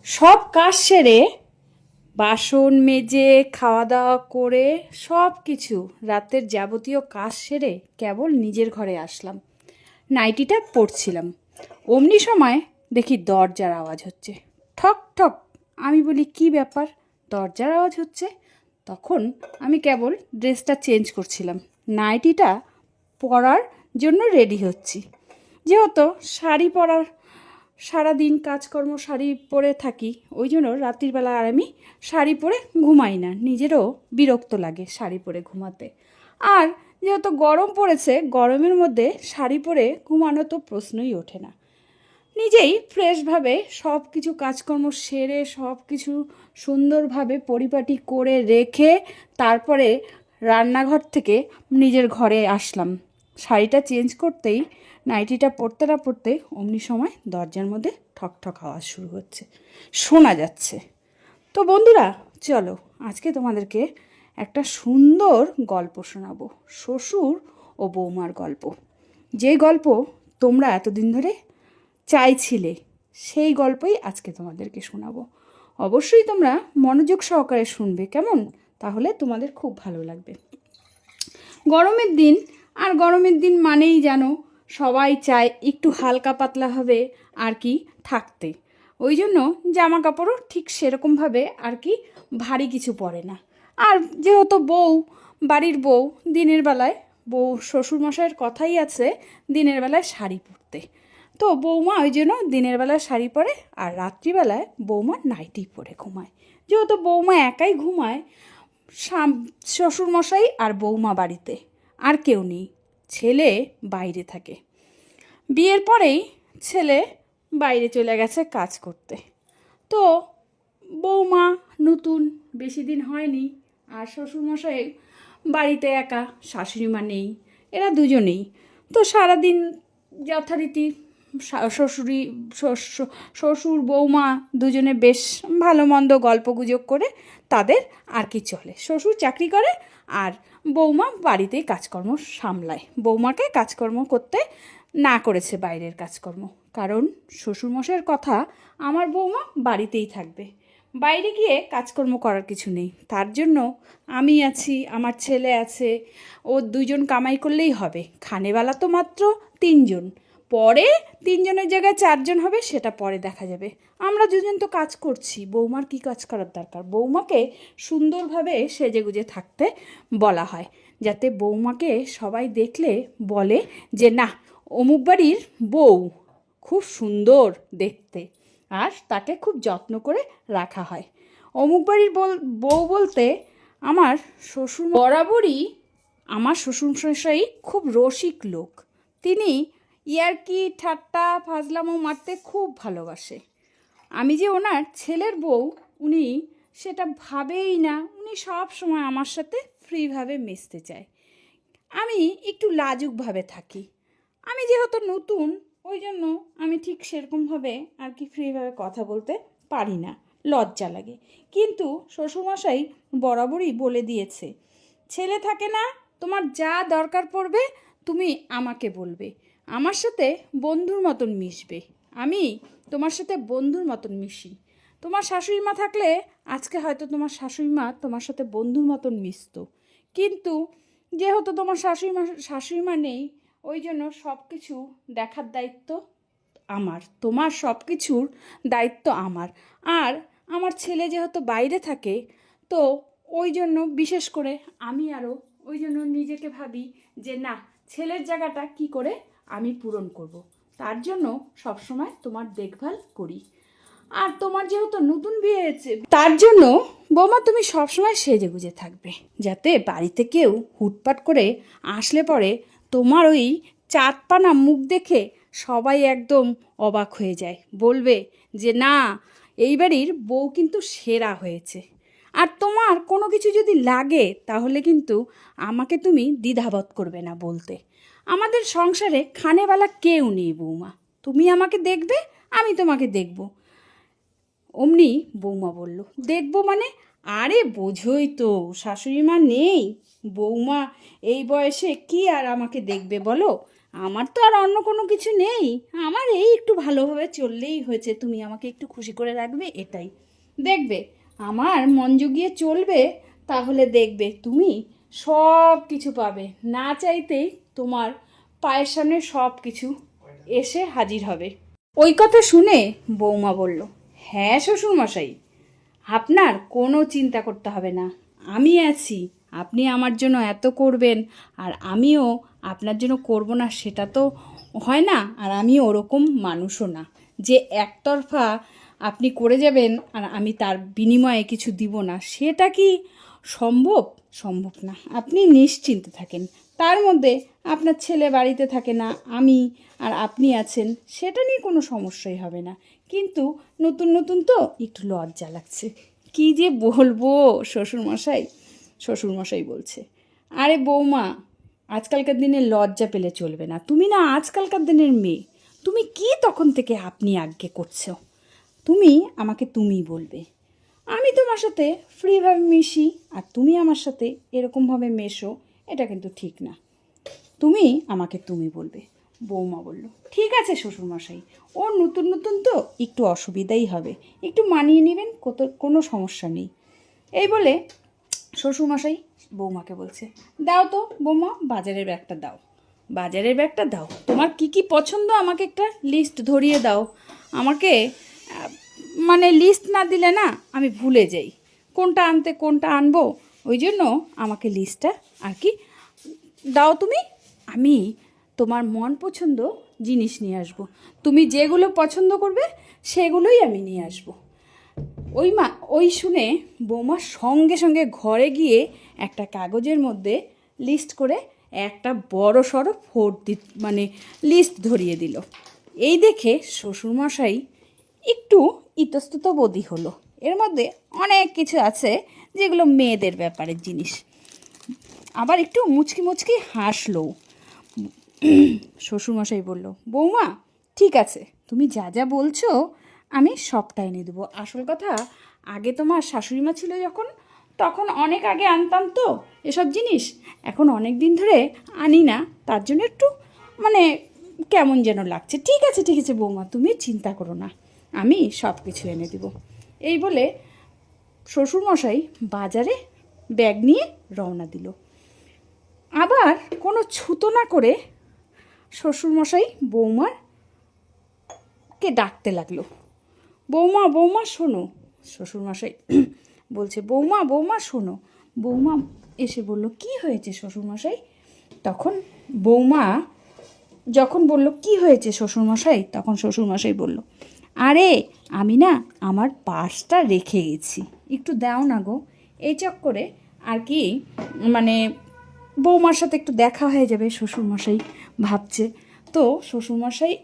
সব কাজ সেরে বাসন মেজে খাওয়া দাওয়া করে সব কিছু রাতের যাবতীয় কাজ সেরে কেবল নিজের ঘরে আসলাম। নাইটিটা পরছিলাম, অমনি সময় দেখি দরজার আওয়াজ হচ্ছে, ঠক ঠক। আমি বলি কি ব্যাপার, দরজার আওয়াজ হচ্ছে? তখন আমি কেবল ড্রেসটা চেঞ্জ করছিলাম, নাইটিটা পরার জন্য রেডি হচ্ছি। যেহেতু শাড়ি পরার সারাদিন কাজকর্ম শাড়ি পরে থাকি, ওই জন্য রাত্রিবেলা আর আমি শাড়ি পরে ঘুমাই না, নিজেরও বিরক্ত লাগে শাড়ি পরে ঘুমাতে। আর যেহেতু গরম পড়েছে, গরমের মধ্যে শাড়ি পরে ঘুমানো তো প্রশ্নই ওঠে না। নিজেই ফ্রেশভাবে সব কিছু কাজকর্ম সেরে সব কিছু সুন্দরভাবে পরিপাটি করে রেখে তারপরে রান্নাঘর থেকে নিজের ঘরে আসলাম। শাড়িটা চেঞ্জ করতেই, নাইটিটা পরতে না পরতে অমনি সময় দরজার মধ্যে ঠক ঠক আওয়াজ শুরু হচ্ছে, শোনা যাচ্ছে। তো বন্ধুরা, চলো আজকে তোমাদেরকে একটা সুন্দর গল্প শোনাবো, শ্বশুর ও বৌমার গল্প। যে গল্প তোমরা এতদিন ধরে চাইছিলে, সেই গল্পই আজকে তোমাদেরকে শোনাবো। অবশ্যই তোমরা মনোযোগ সহকারে শুনবে, কেমন? তাহলে তোমাদের খুব ভালো লাগবে। গরমের দিন, আর গরমের দিন মানেই জানো সবাই চায় একটু হালকা পাতলাভাবে আর কি থাকতে। ওই জন্য জামা কাপড়ও ঠিক সেরকমভাবে আর কি ভারী কিছু পরে না। আর যেহেতু বউ, বাড়ির বউ, দিনের বেলায় বউ শ্বশুরমশাইয়ের কথাই আছে দিনের বেলায় শাড়ি পরতে। তো বৌমা ওই জন্য দিনের বেলায় শাড়ি পরে আর রাত্রিবেলায় বৌমা নাইটি পরে ঘুমায়। যেহেতু বৌমা একাই ঘুমায়, শ্বশুরমশাই আর বৌমা বাড়িতে, আর কেউ নেই, ছেলে বাইরে থাকে। বিয়ের পরেই ছেলে বাইরে চলে গেছে কাজ করতে। তো বৌমা নতুন, বেশি দিন হয়নি, আর শ্বশুরমশাই বাড়িতে একা, শাশুড়িমা নেই, এরা দুজনেই। তো সারাদিন যথারীতি শ্বশুর বৌমা দুজনে বেশ ভালো মন্দ গল্পগুজব করে তাদের আর কি চলে। শ্বশুর চাকরি করে আর বৌমা বাড়িতেই কাজকর্ম সামলায়। বৌমাকে কাজকর্ম করতে না করেছে বাইরের কাজকর্ম, কারণ শ্বশুরমশাইয়ের কথা, আমার বৌমা বাড়িতেই থাকবে, বাইরে গিয়ে কাজকর্ম করার কিছু নেই। তার জন্য আমি আছি, আমার ছেলে আছে, ও দুজন কামাই করলেই হবে। খানেবেলা তো মাত্র তিনজন, পরে তিনজনের জায়গায় চারজন হবে, সেটা পরে দেখা যাবে। আমরা দুজন তো কাজ করছি, বৌমার কি কাজ করার দরকার? বৌমাকে সুন্দরভাবে সেজেগুজে থাকতে বলা হয়, যাতে বৌমাকে সবাই দেখলে বলে যে না, অমুক বাড়ির বউ খুব সুন্দর দেখতে, আর তাকে খুব যত্ন করে রাখা হয়। অমুক বাড়ির বউ বলতে আমার শ্বশুর বরাবরই, আমার শ্বশুরমশাই খুব রসিক লোক। তিনি ইয়ার্কি ঠাট্টা ফাজলামো মারতে খুব ভালোবাসে। আমি যে ওনার ছেলের বউ, উনি সেটা ভাবেই না। উনি সব সময় আমার সাথে ফ্রিভাবে মিশতে চায়। আমি একটু লাজুকভাবে থাকি। আমি যেহেতু নতুন, ওই জন্য আমি ঠিক সেরকমভাবে আর কি ফ্রিভাবে কথা বলতে পারি না, লজ্জা লাগে। কিন্তু শ্বশুরমশাই বরাবরই বলে দিয়েছে, ছেলে থাকে না, তোমার যা দরকার পড়বে তুমি আমাকে বলবে, আমার সাথে বন্ধুর মতন মিশবে। আমি তোমার সাথে বন্ধুর মতন মিশি। তোমার শাশুড়ি মা থাকলে আজকে হয়তো তোমার শাশুড়ি মা তোমার সাথে বন্ধুর মতন মিশতো, কিন্তু যেহেতু তোমার শাশুড়ি মা নেই, ওই জন্য সব কিছু দেখার দায়িত্ব আমার, তোমার সব কিছুর দায়িত্ব আমার। আর আমার ছেলে যেহেতু বাইরে থাকে, তো ওই জন্য বিশেষ করে আমি আরও ওই জন্য নিজেকে ভাবি যে না, ছেলের জায়গাটা কি করে আমি পূরণ করব। তার জন্য সবসময় তোমার দেখভাল করি। আর তোমার যেহেতু নতুন বিয়ে হয়েছে, তার জন্য বৌমা তুমি সবসময় সেজেগুজে থাকবে, যাতে বাড়িতে কেউ হুটপাট করে আসলে পরে তোমার ওই চাঁদপানা মুখ দেখে সবাই একদম অবাক হয়ে যায়, বলবে যে না, এই বাড়ির বউ কিন্তু সেরা হয়েছে। আর তোমার কোনো কিছু যদি লাগে তাহলে কিন্তু আমাকে তুমি দ্বিধাবোধ করবে না বলতে। আমাদের সংসারে খানেবেলা কেউ নেই বৌমা, তুমি আমাকে দেখবে, আমি তোমাকে দেখব। অমনি বৌমা বলল, দেখবো মানে? আরে বোঝোই তো, শাশুড়ি মা নেই, বৌমা এই বয়সে কি আর আমাকে দেখবে বলো? আমার তো আর অন্য কোনো কিছু নেই, আমার এই একটু ভালোভাবে চললেই হয়েছে, তুমি আমাকে একটু খুশি করে রাখবে, এটাই। দেখবে আমার মন জুগিয়ে চলবে, তাহলে দেখবে তুমি সব কিছু পাবে, না চাইতেই তোমার পায়ের সামনে সব কিছু এসে হাজির হবে। ওই কথা শুনে বৌমা বলল, হ্যাঁ শ্বশুরমশাই, আপনার কোনো চিন্তা করতে হবে না, আমি আছি। আপনি আমার জন্য এত করবেন আর আমিও আপনার জন্য করব না, সেটা তো হয় না। আর আমি ওরকম মানুষও না যে একতরফা আপনি করে যাবেন আর আমি তার বিনিময়ে কিছু দিব না, সেটা কি সম্ভব? সম্ভব না। আপনি নিশ্চিন্তে থাকেন। তার মধ্যে আপনার ছেলে বাড়িতে থাকে না, আমি আর আপনি আছেন, সেটা নিয়ে কোনো সমস্যাই হবে না। কিন্তু নতুন নতুন তো একটু লজ্জা লাগছে। কি যে বলবো শ্বশুরমশাই। শ্বশুরমশাই বলছে, আরে বৌমা, আজকালকার দিনে লজ্জা পেলে চলবে না, তুমি না আজকালকার দিনের মেয়ে, তুমি কি তখন থেকে আপনি আজ্ঞে করছো? তুমি আমাকে তুমি বলবে, আমি তোমার সাথে ফ্রিভাবে মিশি আর তুমি আমার সাথে এরকমভাবে মেশো, এটা কিন্তু ঠিক না। তুমি আমাকে তুমি বলবে। বৌমা বলল, ঠিক আছে শ্বশুরমশাই, ও নতুন নতুন তো একটু অসুবিধাই হবে, একটু মানিয়ে নেবেন, কোনো সমস্যা নেই। এই বলে শ্বশুরমশাই বৌমাকে বলছে, দাও তো বৌমা, বাজারের ব্যাগটা দাও, বাজারের ব্যাগটা দাও, তোমার কি কি পছন্দ আমাকে একটা লিস্ট ধরিয়ে দাও। আমাকে মানে লিস্ট না দিলে না আমি ভুলে যাই কোনটা আনতে কোনটা আনবো, ওই জন্য আমাকে লিস্টটা আর কি দাও তুমি, আমি তোমার মন পছন্দ জিনিস নিয়ে আসবো, তুমি যেগুলো পছন্দ করবে সেগুলোই আমি নিয়ে আসবো। ওই শুনে বৌমা সঙ্গে সঙ্গে ঘরে গিয়ে একটা কাগজের মধ্যে লিস্ট করে একটা বড় সড়ো মানে লিস্ট ধরিয়ে দিল। এই দেখে শ্বশুরমশাই একটু ইতস্তত বোধই হলো, এর মধ্যে অনেক কিছু আছে যেগুলো মেয়েদের ব্যাপারের জিনিস। আবার একটু মুচকি মুচকি হাসলো। শ্বশুরমশাই বলল, বৌমা ঠিক আছে, তুমি যা যা বলছো আমি সবটা এনে দেবো। আসল কথা, আগে তোমার শাশুড়িমা ছিল যখন, তখন অনেক আগে আনতাম তো এসব জিনিস, এখন অনেক দিন ধরে আনি না, তার জন্য একটু মানে কেমন যেন লাগছে। ঠিক আছে ঠিক আছে বৌমা, তুমি চিন্তা করো না, আমি সব কিছু এনে দেবো। এই বলে শ্বশুরমশাই বাজারে ব্যাগ নিয়ে রওনা দিল। আবার কোনো ছুতো না করে শ্বশুরমশাই বৌমারকে ডাকতে লাগলো, বৌমা বৌমা শোনো। শ্বশুরমশাই বলছে, বৌমা বৌমা শোনো। বৌমা এসে বলল, কি হয়েছে শ্বশুরমশাই? তখন বৌমা যখন বলল কি হয়েছে শ্বশুরমশাই, তখন শ্বশুরমশাই বলল, আরে আমি না আমার পার্সটা রেখে গেছি, একটু দাও না গো। এই চক্করে আর কি মানে বৌমার সাথে একটু দেখা হয়ে যাবে, শ্বশুরমশাই ভাবছে। তো শ্বশুরমশাই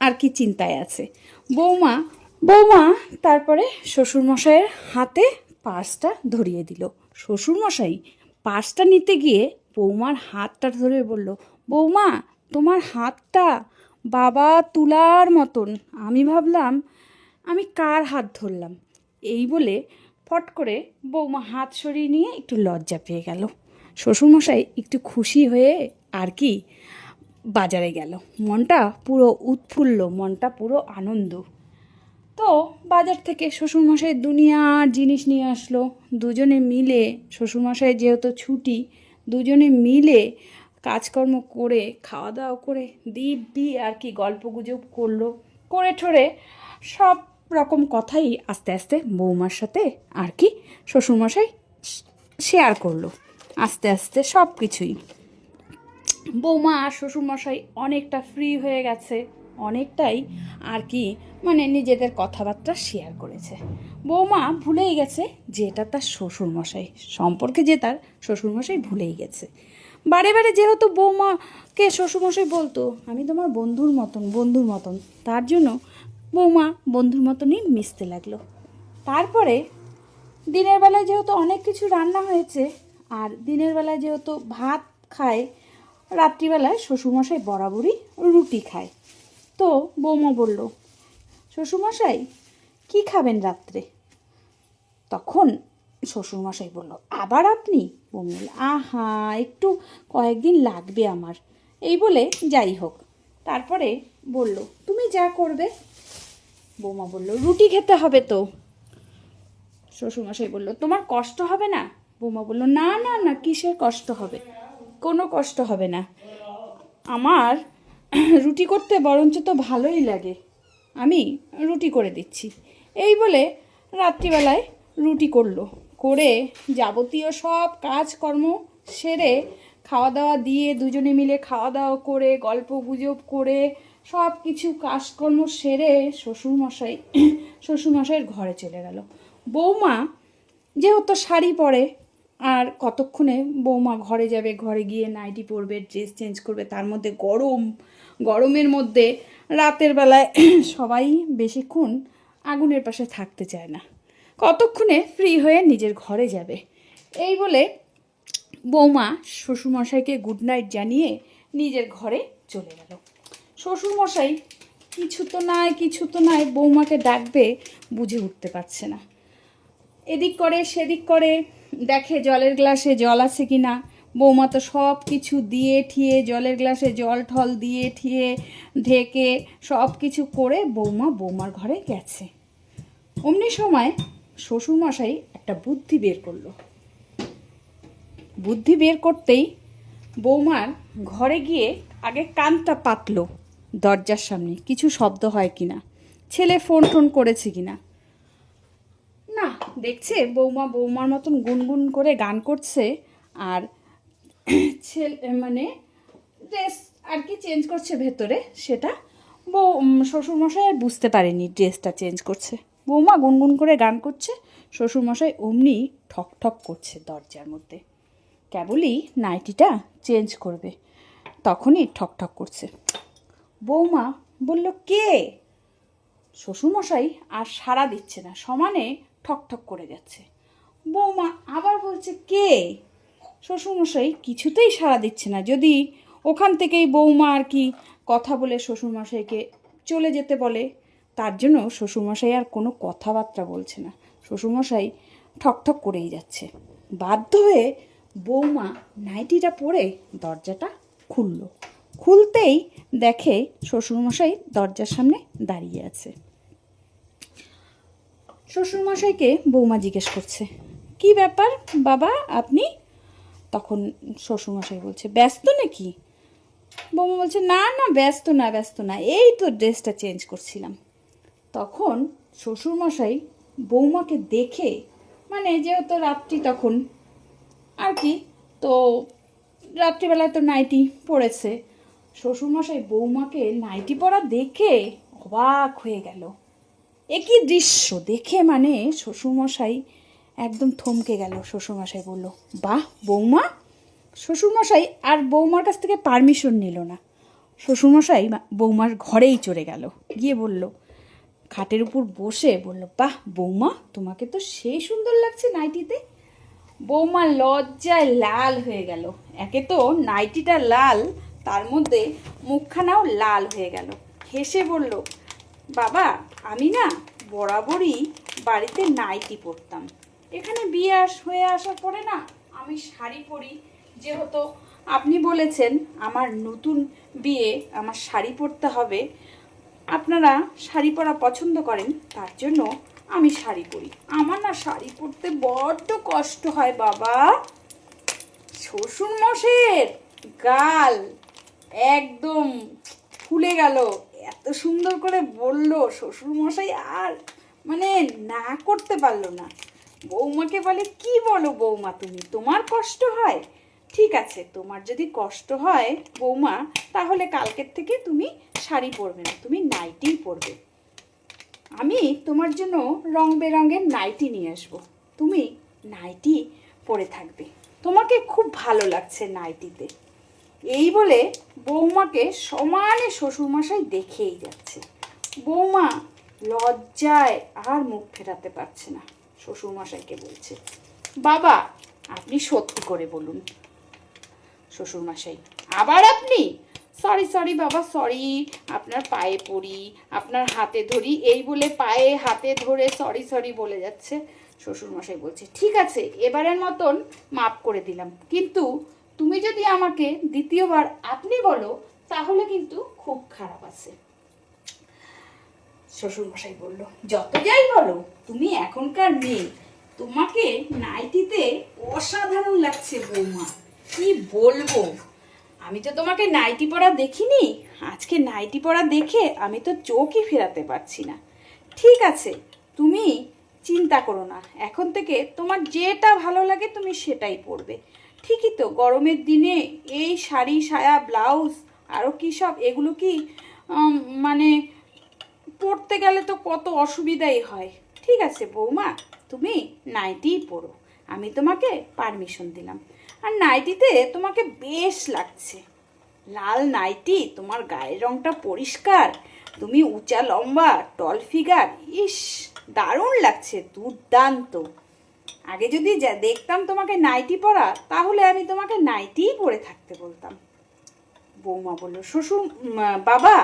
আর কি চিন্তায় আছে। বৌমা বৌমা তারপরে শ্বশুরমশাইয়ের হাতে পার্সটা ধরিয়ে দিল। শ্বশুরমশাই পার্সটা নিতে গিয়ে বৌমার হাতটা ধরে বলল, বৌমা তোমার হাতটা বাবা তুলার মতন, আমি ভাবলাম আমি কার হাত ধরলাম। এই বলে ফট করে বৌমা হাত সরিয়ে নিয়ে একটু লজ্জা পেয়ে গেল। শ্বশুরমশাই একটু খুশি হয়ে আর কি বাজারে গেল, মনটা পুরো উৎফুল্ল, মনটা পুরো আনন্দ। তো বাজার থেকে শ্বশুরমশাই দুনিয়ার জিনিস নিয়ে আসলো। দুজনে মিলে, শ্বশুরমশাই যেহেতু ছুটি, দুজনে মিলে কাজকর্ম করে খাওয়া দাওয়া করে দিব্যি আর কি গল্পগুজব করলো, করে ঠোরে সব রকম কথাই আস্তে আস্তে বৌমার সাথে আর কি শ্বশুরমশাই শেয়ার করলো, আস্তে আস্তে সব কিছুই। বৌমা আর শ্বশুরমশাই অনেকটা ফ্রি হয়ে গেছে, অনেকটাই আর কি মানে নিজেদের কথাবার্তা শেয়ার করেছে। বৌমা ভুলেই গেছে যে এটা তার শ্বশুরমশাই, সম্পর্কে যে তার শ্বশুরমশাই ভুলেই গেছে। বারে বারে যেহেতু বৌমাকে শ্বশুরমশাই বলতো, আমি তোমার বন্ধুর মতন বন্ধুর মতন, তার জন্য বৌমা বন্ধুর মতনই মিশতে লাগলো। তারপরে দিনের বেলায় যেহেতু অনেক কিছু রান্না হয়েছে, আর দিনের বেলায় যেহেতু ভাত খায়, রাত্রিবেলায় শ্বশুরমশাই বরাবরই রুটি খায়। তো বৌমা বলল, শ্বশুরমশাই কী খাবেন রাত্রে? তখন শ্বশুরমশাই বলল, আবার আপনি? বৌমা বলল, আহা একটু কয়েকদিন লাগবে আমার। এই বলে যাই হোক, তারপরে বলল, তুমি যা করবে। বৌমা বলল, রুটি খেতে হবে তো। শ্বশুরমশাই বলল, তোমার কষ্ট হবে না? বৌমা বলল, না না না, কিসের কষ্ট হবে, কোনো কষ্ট হবে না, আমার রুটি করতে বরঞ্চ তো ভালোই লাগে, আমি রুটি করে দিচ্ছি। এই বলে রাত্রিবেলায় রুটি করলো, করে যাবতীয় সব কাজকর্ম সেরে, খাওয়া দাওয়া দিয়ে দুজনে মিলে খাওয়া দাওয়া করে গল্প গুজব করে সব কিছু কাজকর্ম সেরে শ্বশুরমশাইয়ের ঘরে চলে গেল। বৌমা যেহেতু শাড়ি পরে, আর কতক্ষণে বৌমা ঘরে যাবে, ঘরে গিয়ে নাইটি পরবে, ড্রেস চেঞ্জ করবে, তার মধ্যে গরমের মধ্যে রাতের বেলায় সবাই বেশিক্ষণ আগুনের পাশে থাকতে চায় না, কতক্ষণে ফ্রি হয়ে নিজের ঘরে যাবে। এই বলে বৌমা শ্বশুরমশাইকে গুড নাইট জানিয়ে নিজের ঘরে চলে গেল। শ্বশুরমশাই কিছু তো নাই বৌমাকে ডাকবে, বুঝে উঠতে পারছে না। এদিক করে সেদিক করে দেখে জলের গ্লাসে জল আছে কি না। বৌমা তো সব কিছু দিয়ে ঠিয়ে, জলের গ্লাসে জল ঠল দিয়ে ঠিয়ে ঢেকে সব কিছু করে বৌমার ঘরে গেছে। অমনি সময় শ্বশুরমশাই একটা বুদ্ধি বের করলো। বুদ্ধি বের করতেই বৌমার ঘরে গিয়ে আগে কানটা পাতলো দরজার সামনে, কিছু শব্দ হয় কিনা, ছেলে ফোন টোন করেছে কিনা। না, দেখছে বৌমার মতন গুনগুন করে গান করছে, আর ড্রেস আর কি চেঞ্জ করছে ভেতরে, সেটা শ্বশুরমশাই আর বুঝতে পারেনি ড্রেসটা চেঞ্জ করছে। বৌমা গুনগুন করে গান করছে, শ্বশুরমশাই অমনি ঠক ঠক করছে দরজার মধ্যে, কেবলই নাইটিটা চেঞ্জ করবে, তখনই ঠক ঠক করছে। বৌমা বলল, কে? শ্বশুরমশাই আর সাড়া দিচ্ছে না, সমানে ঠক ঠক করে যাচ্ছে। বৌমা আবার বলছে, কে? শ্বশুরমশাই কিছুতেই সাড়া দিচ্ছে না। যদি ওখান থেকেই বৌমা আর কি কথা বলে শ্বশুরমশাইকে চলে যেতে বলে, তার জন্য শ্বশুরমশাই আর কোনো কথাবার্তা বলছে না, শ্বশুরমশাই ঠকঠক করেই যাচ্ছে। বাধ্য হয়ে বৌমা নাইটিটা পরে দরজাটা খুলল। খুলতেই দেখে শ্বশুরমশাই দরজার সামনে দাঁড়িয়ে আছে। শ্বশুরমশাইকে বৌমা জিজ্ঞেস করছে, কি ব্যাপার বাবা আপনি? তখন শ্বশুরমশাই বলছে, ব্যস্ত নাকি? বৌমা বলছে, না না ব্যস্ত না, এই তো ড্রেসটা চেঞ্জ করছিলাম। তখন শ্বশুরমশাই বৌমাকে দেখে, যেহেতু রাত্রি তখন আর কি, তো রাত্রিবেলায় তো নাইটি পরেছে, শ্বশুরমশাই বৌমাকে নাইটি পরা দেখে অবাক হয়ে গেল। একই দৃশ্য দেখে শ্বশুরমশাই একদম থমকে গেল। শ্বশুরমশাই বলল, বাহ বৌমা। শ্বশুরমশাই আর বৌমার কাছ থেকে পারমিশন নিল না, শ্বশুরমশাই বৌমার ঘরেই চলে গেল, গিয়ে বলল, খাটের উপর বসে বলল, বাহ বৌমা, তোমাকে তো সেই সুন্দর লাগছে নাইটিতে। বৌমা লজ্জায় লাল হয়ে গেল, একে তো নাইটিটা লাল, তার মধ্যে মুখখানাও লাল হয়ে গেল। হেসে বলল, বাবা আমি না বরাবরই বাড়িতে নাইটি পরতাম, এখানে বিয়ে হয়ে আসার পরে না আমি শাড়ি পরি, যেহেতু আপনি বলেছেন আমার নতুন বিয়ে, আমার শাড়ি পরতে হবে, আপনারা শাড়ি পরা পছন্দ করেন, তার জন্য আমি শাড়ি পরি। আমার না শাড়ি পরতে বড্ড কষ্ট হয় বাবা। শ্বশুরমশাইয়ের গাল একদম ফুলে গেল, এত সুন্দর করে বলল, শ্বশুরমশাই আর না করতে পারলো না। বৌমাকে বলে, কি বলো বৌমা তুমি, তোমার কষ্ট হয়? ঠিক আছে, তোমার যদি কষ্ট হয় বৌমা, তাহলে কালকের থেকে তুমি শাড়ি পরবে না, তুমি নাইটিই পরবে। আমি তোমার জন্য রং বেরঙের নাইটি নিয়ে আসবো, তুমি নাইটি পরে থাকবে, তোমাকে খুব ভালো লাগছে নাইটিতে। এই বলে বৌমাকে সমানে শ্বশুরমশাই দেখেই যাচ্ছে। বৌমা লজ্জায় আর মুখ ফেরাতে পারছে না, শ্বশুরমশাইকে বলছে, বাবা আপনি সত্যি করে বলুন। শ্বশুরমশাই, আবার আপনি? সরি বাবা, সরি, আপনার পায়ে পড়ি, আপনার হাতে ধরি, এই বলে পায়ে হাতে ধরে সরি বলে যাচ্ছে। শ্বশুরমশাই বলছে, ঠিক আছে, এবারের মতন মাপ করে দিলাম, কিন্তু তুমি যদি আমাকে দ্বিতীয়বার আপনি বলো তাহলে কিন্তু খুব খারাপ আছে। শ্বশুরমশাই বলল, যত যাই বলো, তুমি এখনকার মেয়ে, তোমাকে নাইটিতে অসাধারণ লাগছে বৌমা, কি বলবো। আমি তো তোমাকে নাইটি পরা দেখিনি, আজকে নাইটি পরা দেখে আমি তো চোখই ফেরাতে পারছি না। ঠিক আছে, তুমি চিন্তা করো না, এখন থেকে তোমার যেটা ভালো লাগে তুমি সেটাই পরবে। ঠিকই তো, গরমের দিনে এই শাড়ি সায়া ব্লাউজ আরও কী সব, এগুলো কি মানে পড়তে গেলে তো কত অসুবিধাই হয়। ঠিক আছে বৌমা, তুমি নাইটিই পরো, আমি তোমাকে পারমিশন দিলাম। আর নাইটিতে তোমাকে বেশ লাগছে, লাল নাইটি, তোমার গায়ের রংটা পরিষ্কার, তুমি উঁচা লম্বা টল ফিগার, ইস দারুণ লাগছে, দুর্দান্ত। আগে যদি দেখতাম তোমাকে নাইটি পরা, তাহলে আমি তোমাকে নাইটিই পরে থাকতে বলতাম। বৌমা বলল, শ্বশুর বাবা,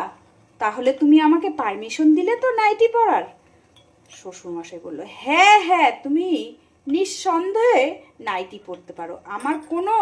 তাহলে তুমি আমাকে পারমিশন দিলে তো নাইটি পরার? শ্বশুরমশাই বলল, হ্যাঁ হ্যাঁ, তুমি নিঃসন্দেহে নাইটি পরতে পারো, আমার কোনো